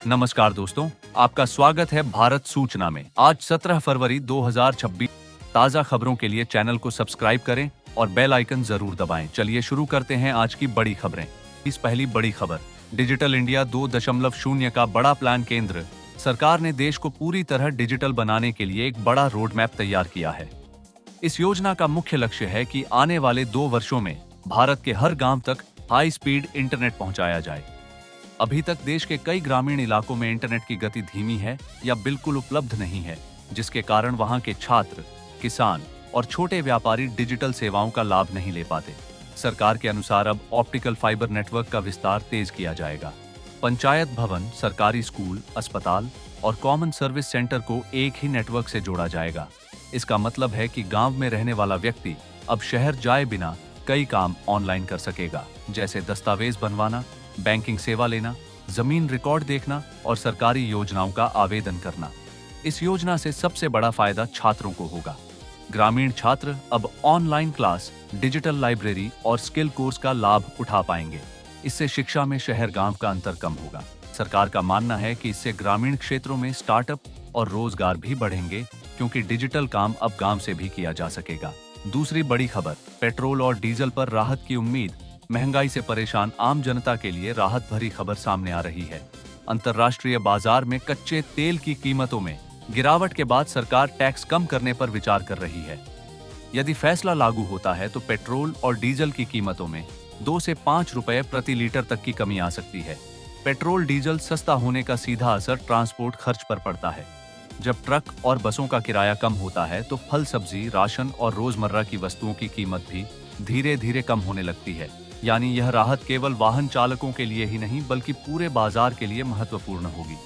नमस्कार दोस्तों, आपका स्वागत है भारत सूचना में। आज 17 फरवरी 2026। ताज़ा खबरों के लिए चैनल को सब्सक्राइब करें और बेल आइकन जरूर दबाएं। चलिए शुरू करते हैं आज की बड़ी खबरें। इस पहली बड़ी खबर, डिजिटल इंडिया 2.0 का बड़ा प्लान। केंद्र सरकार ने देश को पूरी तरह डिजिटल बनाने के लिए एक बड़ा रोड मैप तैयार किया है। इस योजना का मुख्य लक्ष्य है कि आने वाले 2 वर्षों में भारत के हर गांव तक हाई स्पीड इंटरनेट पहुंचाया जाए। अभी तक देश के कई ग्रामीण इलाकों में इंटरनेट की गति धीमी है या बिल्कुल उपलब्ध नहीं है, जिसके कारण वहां के छात्र, किसान और छोटे व्यापारी डिजिटल सेवाओं का लाभ नहीं ले पाते। सरकार के अनुसार अब ऑप्टिकल फाइबर नेटवर्क का विस्तार तेज किया जाएगा। पंचायत भवन, सरकारी स्कूल, अस्पताल और कॉमन सर्विस सेंटर को एक ही नेटवर्क से जोड़ा जाएगा। इसका मतलब है कि गांव में रहने वाला व्यक्ति अब शहर जाए बिना कई काम ऑनलाइन कर सकेगा, जैसे दस्तावेज बनवाना, बैंकिंग सेवा लेना, जमीन रिकॉर्ड देखना और सरकारी योजनाओं का आवेदन करना। इस योजना से सबसे बड़ा फायदा छात्रों को होगा। ग्रामीण छात्र अब ऑनलाइन क्लास, डिजिटल लाइब्रेरी और स्किल कोर्स का लाभ उठा पाएंगे। इससे शिक्षा में शहर गांव का अंतर कम होगा। सरकार का मानना है कि इससे ग्रामीण क्षेत्रों में स्टार्टअप और रोजगार भी बढ़ेंगे, क्योंकि डिजिटल काम अब गांव से भी किया जा सकेगा। दूसरी बड़ी खबर, पेट्रोल और डीजल पर राहत की उम्मीद। महंगाई से परेशान आम जनता के लिए राहत भरी खबर सामने आ रही है। अंतर्राष्ट्रीय बाजार में कच्चे तेल की कीमतों में गिरावट के बाद सरकार टैक्स कम करने पर विचार कर रही है। यदि फैसला लागू होता है तो पेट्रोल और डीजल की कीमतों में 2 से 5 रुपए प्रति लीटर तक की कमी आ सकती है। पेट्रोल डीजल सस्ता होने का सीधा असर ट्रांसपोर्ट खर्च पर पड़ता है। जब ट्रक और बसों का किराया कम होता है तो फल, सब्जी, राशन और रोजमर्रा की वस्तुओं की कीमत भी धीरे धीरे कम होने लगती है। यानी यह राहत केवल वाहन चालकों के लिए ही नहीं बल्कि पूरे बाजार के लिए महत्वपूर्ण होगी।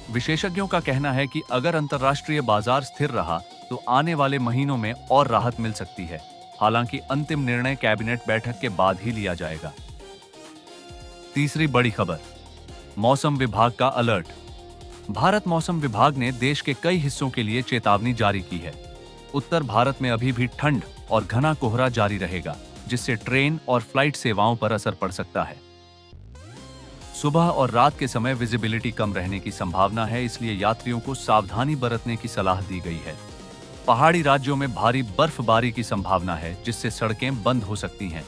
विशेषज्ञों का कहना है कि अगर अंतर्राष्ट्रीय बाजार स्थिर रहा तो आने वाले महीनों में और राहत मिल सकती है। हालांकि अंतिम निर्णय कैबिनेट बैठक के बाद ही लिया जाएगा। तीसरी बड़ी खबर, मौसम विभाग का अलर्ट। भारत मौसम विभाग ने देश के कई हिस्सों के लिए चेतावनी जारी की है। उत्तर भारत में अभी भी ठंड और घना कोहरा जारी रहेगा, जिससे ट्रेन और फ्लाइट सेवाओं पर असर पड़ सकता है। सुबह और रात के समय विजिबिलिटी कम रहने की संभावना है, इसलिए यात्रियों को सावधानी बरतने की सलाह दी गई है। पहाड़ी राज्यों में भारी बर्फबारी की संभावना है, जिससे सड़कें बंद हो सकती हैं।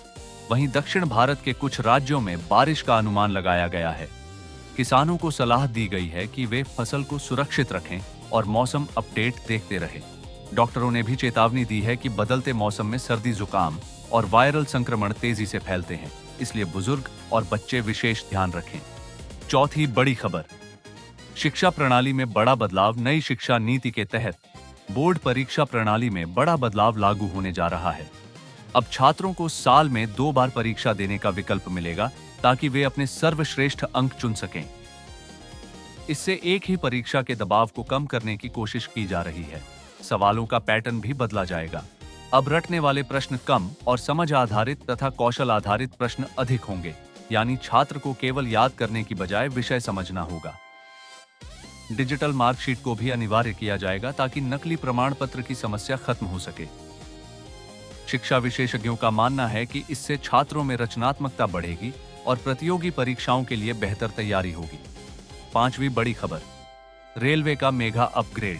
वहीं दक्षिण भारत के कुछ राज्यों में बारिश का अनुमान लगाया गया है। किसानों को सलाह दी गई है कि वे फसल को सुरक्षित रखें और मौसम अपडेट देखते रहें। डॉक्टरों ने भी चेतावनी दी है कि बदलते मौसम में सर्दी, जुकाम और वायरल संक्रमण तेजी से फैलते हैं, इसलिए बुजुर्ग और बच्चे विशेष ध्यान रखें। चौथी बड़ी खबर, शिक्षा प्रणाली में बड़ा बदलाव। नई शिक्षा नीति के तहत बोर्ड परीक्षा प्रणाली में बड़ा बदलाव लागू होने जा रहा है। अब छात्रों को साल में 2 बार परीक्षा देने का विकल्प मिलेगा, ताकि वे अपने सर्वश्रेष्ठ अंक चुन सकें। इससे एक ही परीक्षा के दबाव को कम करने की कोशिश की जा रही है। सवालों का पैटर्न भी बदला जाएगा। अब रटने वाले प्रश्न कम और समझ आधारित तथा कौशल आधारित प्रश्न अधिक होंगे। यानी छात्र को केवल याद करने की बजाय विषय समझना होगा। डिजिटल मार्कशीट को भी अनिवार्य किया जाएगा, ताकि नकली प्रमाण पत्र की समस्या खत्म हो सके। शिक्षा विशेषज्ञों का मानना है कि इससे छात्रों में रचनात्मकता बढ़ेगी और प्रतियोगी परीक्षाओं के लिए बेहतर तैयारी होगी। पांचवी बड़ी खबर, रेलवे का मेगा अपग्रेड।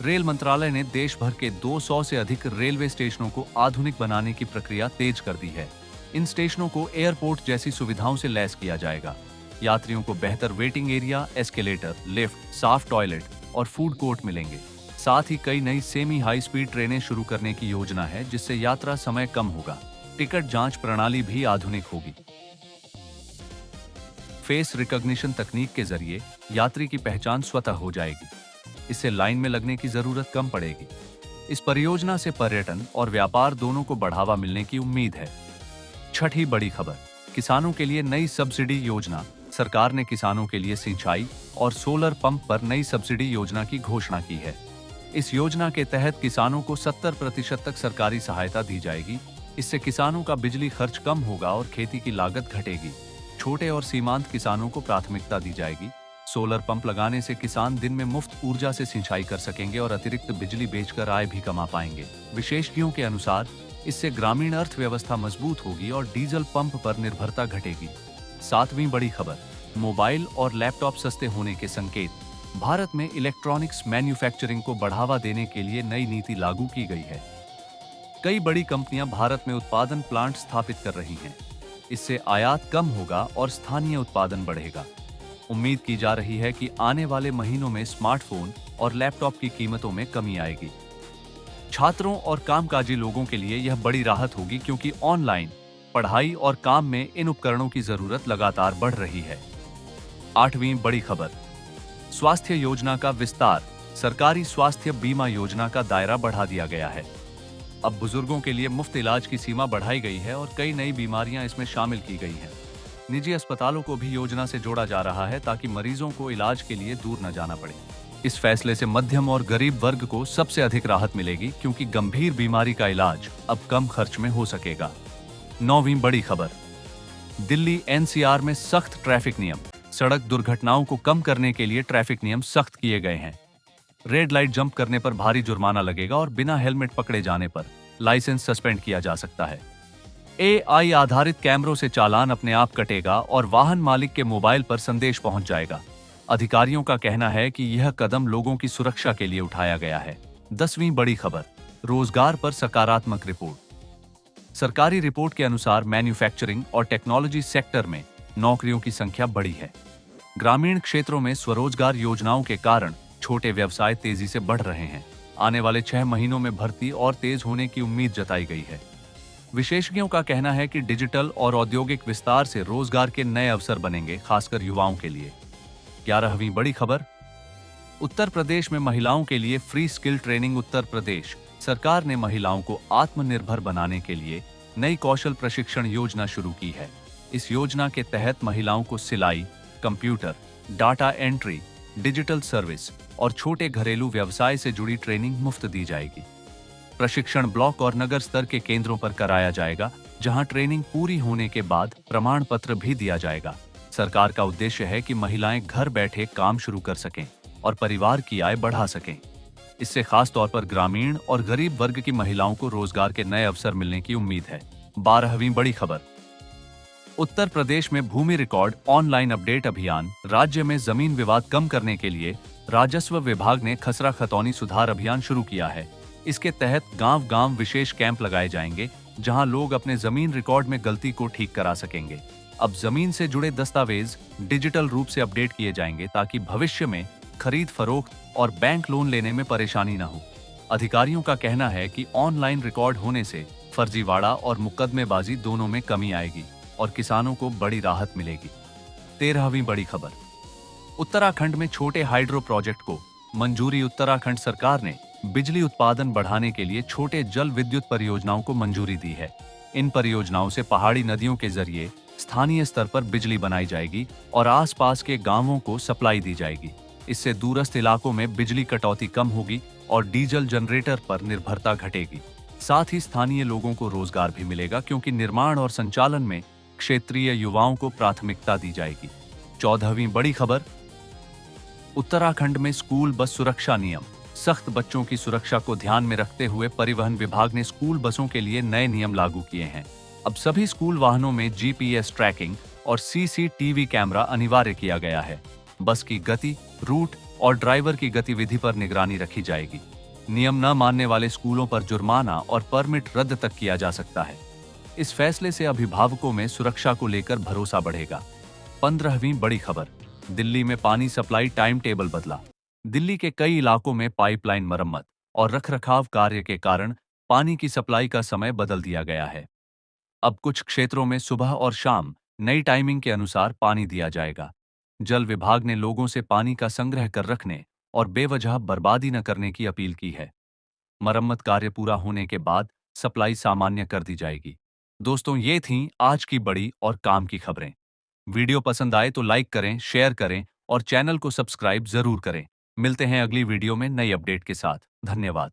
रेल मंत्रालय ने देश भर के 200 से अधिक रेलवे स्टेशनों को आधुनिक बनाने की प्रक्रिया तेज कर दी है। इन स्टेशनों को एयरपोर्ट जैसी सुविधाओं से लैस किया जाएगा। यात्रियों को बेहतर वेटिंग एरिया, एस्केलेटर, लिफ्ट, साफ टॉयलेट और फूड कोर्ट मिलेंगे। साथ ही कई नई सेमी हाई स्पीड ट्रेनें शुरू करने की योजना है, जिससे यात्रा समय कम होगा। टिकट जांच प्रणाली भी आधुनिक होगी। फेस रिकॉग्निशन तकनीक के जरिए यात्री की पहचान स्वतः हो जाएगी। इससे लाइन में लगने की जरूरत कम पड़ेगी। इस परियोजना से पर्यटन और व्यापार दोनों को बढ़ावा मिलने की उम्मीद है। छठी बड़ी खबर, किसानों के लिए नई सब्सिडी योजना। सरकार ने किसानों के लिए सिंचाई और सोलर पंप पर नई सब्सिडी योजना की घोषणा की है। इस योजना के तहत किसानों को 70% तक सरकारी सहायता दी जाएगी। इससे किसानों का बिजली खर्च कम होगा और खेती की लागत घटेगी। छोटे और सीमांत किसानों को प्राथमिकता दी जाएगी। सोलर पंप लगाने से किसान दिन में मुफ्त ऊर्जा से सिंचाई कर सकेंगे और अतिरिक्त बिजली बेचकर आय भी कमा पाएंगे। विशेषज्ञों के अनुसार इससे ग्रामीण अर्थव्यवस्था मजबूत होगी और डीजल पंप पर निर्भरता घटेगी। सातवीं बड़ी खबर, मोबाइल और लैपटॉप सस्ते होने के संकेत। भारत में इलेक्ट्रॉनिक्स मैन्युफैक्चरिंग को बढ़ावा देने के लिए नई नीति लागू की गई है। कई बड़ी कंपनियां भारत में उत्पादन प्लांट स्थापित कर रही हैं। इससे आयात कम होगा और स्थानीय उत्पादन बढ़ेगा। उम्मीद की जा रही है कि आने वाले महीनों में स्मार्टफोन और लैपटॉप की कीमतों में कमी आएगी। छात्रों और कामकाजी लोगों के लिए यह बड़ी राहत होगी क्योंकि ऑनलाइन पढ़ाई और काम में इन उपकरणों की जरूरत लगातार बढ़ रही है। आठवीं बड़ी खबर, स्वास्थ्य योजना का विस्तार। सरकारी स्वास्थ्य बीमा योजना का दायरा बढ़ा दिया गया है। अब बुजुर्गों के लिए मुफ्त इलाज की सीमा बढ़ाई गई है और कई नई बीमारियां इसमें शामिल की गई हैं। निजी अस्पतालों को भी योजना से जोड़ा जा रहा है ताकि मरीजों को इलाज के लिए दूर न जाना पड़े। इस फैसले से मध्यम और गरीब वर्ग को सबसे अधिक राहत मिलेगी क्योंकि गंभीर बीमारी का इलाज अब कम खर्च में हो सकेगा। नौवीं बड़ी खबर, दिल्ली एनसीआर में सख्त ट्रैफिक नियम। सड़क दुर्घटनाओं को कम करने के लिए ट्रैफिक नियम सख्त किए गए हैं। रेड लाइट जंप करने पर भारी जुर्माना लगेगा और बिना हेलमेट पकड़े जाने पर लाइसेंस सस्पेंड किया जा सकता है। एआई आधारित कैमरों से चालान अपने आप कटेगा और वाहन मालिक के मोबाइल पर संदेश पहुंच जाएगा। अधिकारियों का कहना है कि यह कदम लोगों की सुरक्षा के लिए उठाया गया है। 10वीं बड़ी खबर, रोजगार पर सकारात्मक रिपोर्ट। सरकारी रिपोर्ट के अनुसार मैन्युफैक्चरिंग और टेक्नोलॉजी सेक्टर में नौकरियों की संख्या बढ़ी है। ग्रामीण क्षेत्रों में स्वरोजगार योजनाओं के कारण छोटे व्यवसाय तेजी से बढ़ रहे हैं। आने वाले 6 महीनों में भर्ती और तेज होने की उम्मीद जताई गई है। विशेषज्ञों का कहना है कि डिजिटल और औद्योगिक विस्तार से रोजगार के नए अवसर बनेंगे, खासकर युवाओं के लिए। 11वीं बड़ी खबर, उत्तर प्रदेश में महिलाओं के लिए free skill training. Uttar Pradesh सरकार ने महिलाओं को आत्मनिर्भर बनाने के लिए नई कौशल प्रशिक्षण योजना शुरू की है। इस योजना के तहत महिलाओं को सिलाई, computer, data entry, digital service और छोटे घरेलू व्यवसाय से जुड़ी ट्रेनिंग मुफ्त दी जाएगी। प्रशिक्षण ब्लॉक और नगर स्तर के केंद्रों पर कराया जाएगा, जहां ट्रेनिंग पूरी होने के बाद प्रमाण पत्र भी दिया जाएगा। सरकार का उद्देश्य है कि महिलाएं घर बैठे काम शुरू कर सकें और परिवार की आय बढ़ा सकें। इससे खास तौर पर ग्रामीण और गरीब वर्ग की महिलाओं को रोजगार के नए अवसर मिलने की उम्मीद है। 12वीं बड़ी खबर, उत्तर प्रदेश में भूमि रिकॉर्ड ऑनलाइन अपडेट अभियान। राज्य में जमीन विवाद कम करने के लिए राजस्व विभाग ने खसरा खतौनी सुधार अभियान शुरू किया है। इसके तहत गांव-गांव विशेष कैंप लगाए जाएंगे, जहां लोग अपने जमीन रिकॉर्ड में गलती को ठीक करा सकेंगे। अब जमीन से जुड़े दस्तावेज डिजिटल रूप से अपडेट किए जाएंगे ताकि भविष्य में खरीद फरोख्त और बैंक लोन लेने में परेशानी न हो। अधिकारियों का कहना है कि ऑनलाइन रिकॉर्ड होने से फर्जीवाड़ा और मुकदमेबाजी दोनों में कमी आएगी और किसानों को बड़ी राहत मिलेगी। 13वीं बड़ी खबर, उत्तराखंड में छोटे हाइड्रो प्रोजेक्ट को मंजूरी। उत्तराखंड सरकार ने बिजली उत्पादन बढ़ाने के लिए छोटे जल विद्युत परियोजनाओं को मंजूरी दी है। इन परियोजनाओं से पहाड़ी नदियों के जरिए स्थानीय स्तर पर बिजली बनाई जाएगी और आसपास के गांवों को सप्लाई दी जाएगी। इससे दूरस्थ इलाकों में बिजली कटौती कम होगी और डीजल जनरेटर पर निर्भरता घटेगी। साथ ही स्थानीय लोगों को रोजगार भी मिलेगा क्योंकि निर्माण और संचालन में क्षेत्रीय युवाओं को प्राथमिकता दी जाएगी। 14वीं बड़ी खबर, उत्तराखंड में स्कूल बस सुरक्षा नियम। सख्त बच्चों की सुरक्षा को ध्यान में रखते हुए परिवहन विभाग ने स्कूल बसों के लिए नए नियम लागू किए हैं। अब सभी स्कूल वाहनों में जीपीएस ट्रैकिंग और सीसीटीवी कैमरा अनिवार्य किया गया है। बस की गति, रूट और ड्राइवर की गतिविधि पर निगरानी रखी जाएगी। नियम न मानने वाले स्कूलों पर जुर्माना और परमिट रद्द तक किया जा सकता है। इस फैसले से अभिभावकों में सुरक्षा को लेकर भरोसा बढ़ेगा। 15वीं बड़ी खबर, दिल्ली में पानी सप्लाई टाइम टेबल बदला। दिल्ली के कई इलाकों में पाइपलाइन मरम्मत और रखरखाव कार्य के कारण पानी की सप्लाई का समय बदल दिया गया है। अब कुछ क्षेत्रों में सुबह और शाम नई टाइमिंग के अनुसार पानी दिया जाएगा। जल विभाग ने लोगों से पानी का संग्रह कर रखने और बेवजह बर्बादी न करने की अपील की है। मरम्मत कार्य पूरा होने के बाद सप्लाई सामान्य कर दी जाएगी। दोस्तों, ये थीं आज की बड़ी और काम की खबरें। वीडियो पसंद आए तो लाइक करें, शेयर करें और चैनल को सब्सक्राइब जरूर करें। मिलते हैं अगली वीडियो में नई अपडेट के साथ। धन्यवाद।